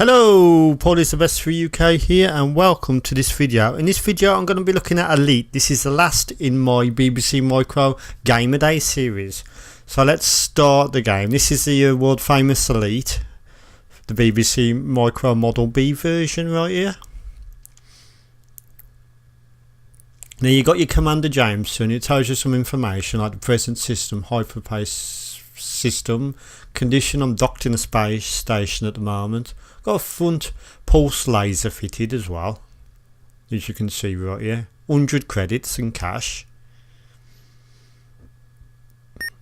Hello, Paul is the best for UK here, and welcome to this video. In this video I'm going to be looking at Elite. This is the last in my BBC Micro Game of Day series. So let's start the game. This is the world famous Elite, the BBC Micro Model B version right here. Now you got your Commander Jameson. It tells you some information like the present system, hyperpace system, condition. I'm docked in a space station at the moment. Got a front pulse laser fitted as well, as you can see right here. 100 credits in cash.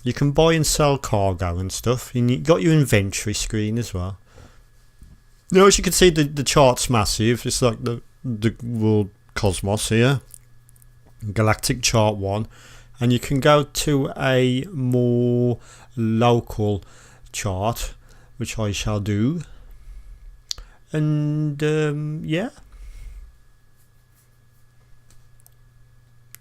You can buy and sell cargo and stuff. And you got your inventory screen as well. Now as you can see, the chart's massive. It's like the world cosmos here. Galactic chart 1. And you can go to a more local chart, which I shall do. And yeah,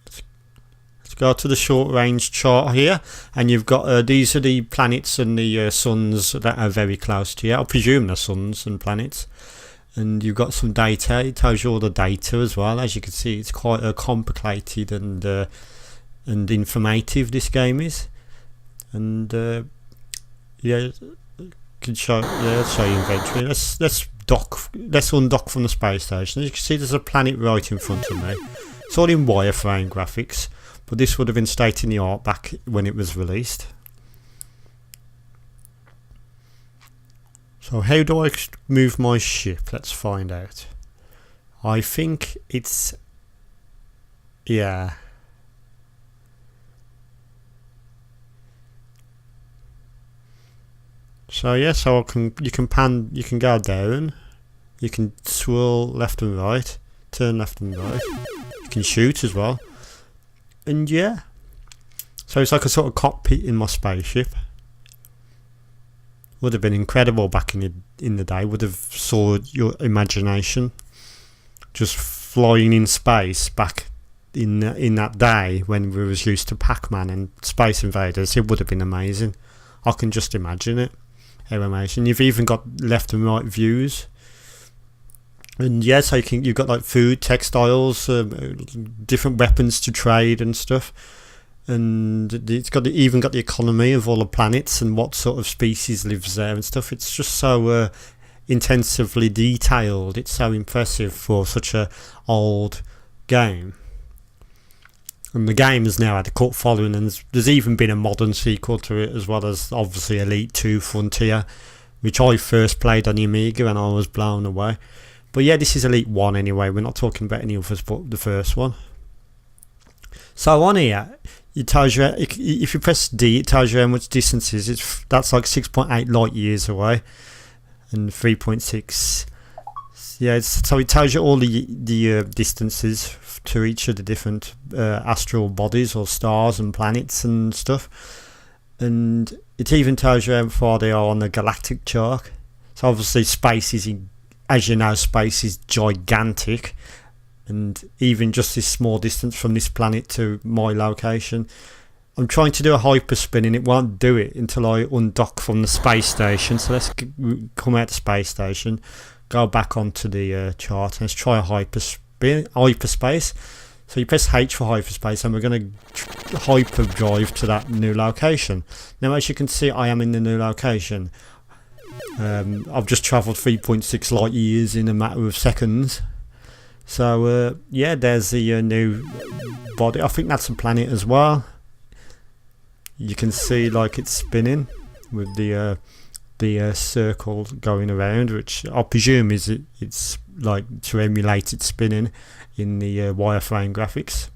let's go to the short range chart here, and you've got these are the planets and the suns that are very close to you. I presume they're suns and planets. And you've got some data. It tells you all the data as well. As you can see, it's quite complicated and informative, this game is. And yeah, can show, yeah, let's show you inventory. Let's undock from the space station. As you can see, there's a planet right in front of me. It's all in wireframe graphics, but this would have been state in the art back when it was released. So how do I move my ship? Let's find out. I think it's, yeah. So yeah, so you can go down, you can swirl left and right, turn left and right, you can shoot as well, and yeah, so it's like a sort of cockpit in my spaceship. Would have been incredible back in the day. Would have soared your imagination, just flying in space back in that day when we was used to Pac-Man and Space Invaders. It would have been amazing. I can just imagine it. How amazing. You've even got left and right views, and yeah, so you've got like food, textiles, different weapons to trade and stuff, and it's got even got the economy of all the planets and what sort of species lives there and stuff. It's just so intensively detailed. It's so impressive for such a old game. And the game has now had a cult following, and there's even been a modern sequel to it, as well as obviously Elite 2 Frontier, which I first played on the Amiga and I was blown away. But yeah, this is Elite 1 anyway. We're not talking about any others but the first one. So on here, it tells you, if you press D, it tells you how much distance is. That's like 6.8 light years away, and 3.6. Yeah, so it tells you all the distances to each of the different astral bodies or stars and planets and stuff, and it even tells you how far they are on the galactic chart. So obviously space is, as you know, space is gigantic, and even just this small distance from this planet to my location. I'm trying to do a hyperspin and it won't do it until I undock from the space station. So let's come out the space station, go back onto the chart, and let's try a hyperspace. So you press H for hyperspace, and we're going to hyperdrive to that new location. Now as you can see, I am in the new location. I've just travelled 3.6 light years in a matter of seconds. So yeah, there's the new body. I think that's a planet as well. You can see like it's spinning with the circle going around, which I presume it's like to emulate it spinning in the wireframe graphics.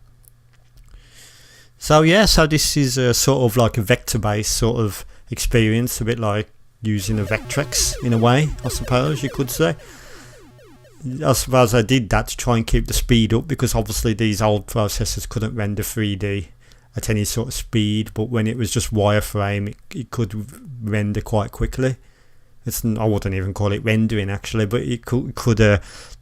So yeah, so this is a sort of like a vector based sort of experience, a bit like using a Vectrex in a way, I suppose you could say. I suppose I did that to try and keep the speed up, because obviously these old processors couldn't render 3D at any sort of speed, but when it was just wireframe it could render quite quickly. I wouldn't even call it rendering actually, but it could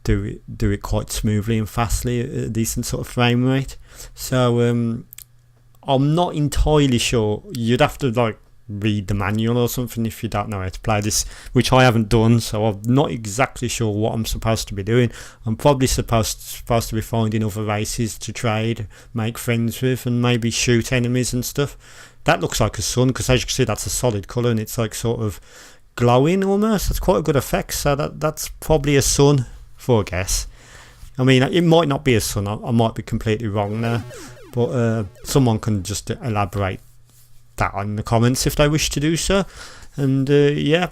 do it quite smoothly and fastly at a decent sort of frame rate. So I'm not entirely sure. You'd have to like read the manual or something if you don't know how to play this, which I haven't done, so I'm not exactly sure what I'm supposed to be doing. I'm probably supposed to be finding other races to trade, make friends with, and maybe shoot enemies and stuff. That looks like a sun, because as you can see, that's a solid colour and it's like sort of glowing almost. That's quite a good effect, so that's probably a sun for a guess. I mean, it might not be a sun, I might be completely wrong there, but someone can just elaborate that in the comments if they wish to do so. And yeah,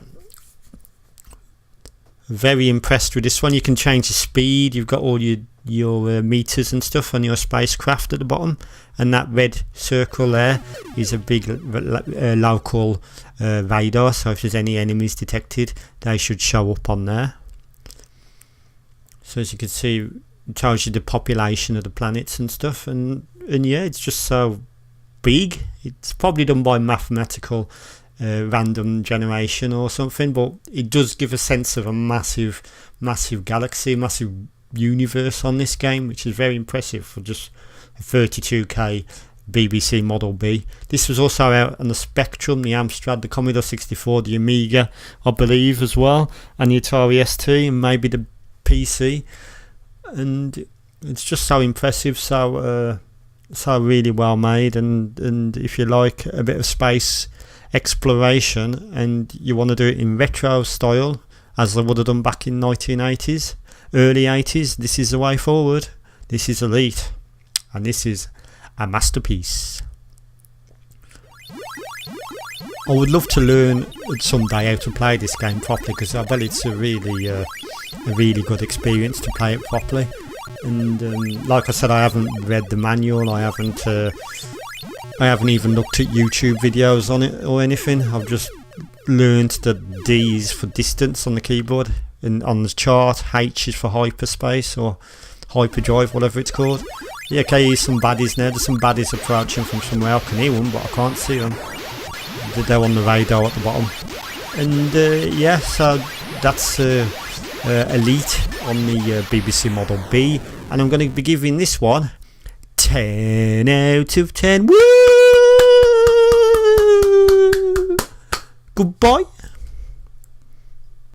very impressed with this one. You can change the speed, you've got all your meters and stuff on your spacecraft at the bottom, and that red circle there is a big local radar, so if there's any enemies detected they should show up on there. So as you can see, it tells you the population of the planets and stuff, and yeah, it's just so big. It's probably done by mathematical random generation or something, but it does give a sense of a massive galaxy, massive universe on this game, which is very impressive for just a 32k BBC Model B. This was also out on the Spectrum, the Amstrad, the Commodore 64, the Amiga I believe as well, and the Atari ST, and maybe the PC. And it's just so impressive, so really well made, and if you like a bit of space exploration and you want to do it in retro style as I would have done back in 1980s, early 80s, this is the way forward. This is Elite, and this is a masterpiece. I would love to learn someday how to play this game properly, because I bet it's a really good experience to play it properly. And like I said, I haven't read the manual, I haven't even looked at YouTube videos on it or anything. I've just learned that D is for distance on the keyboard, and on the chart H is for hyperspace or hyperdrive, whatever it's called. Yeah, okay, here's some baddies now. There's some baddies approaching from somewhere. I can hear them, but I can't see them. They're on the radar at the bottom. And yeah, so that's Elite on the BBC Model B, and I'm going to be giving this one 10 out of 10. Woo! Goodbye.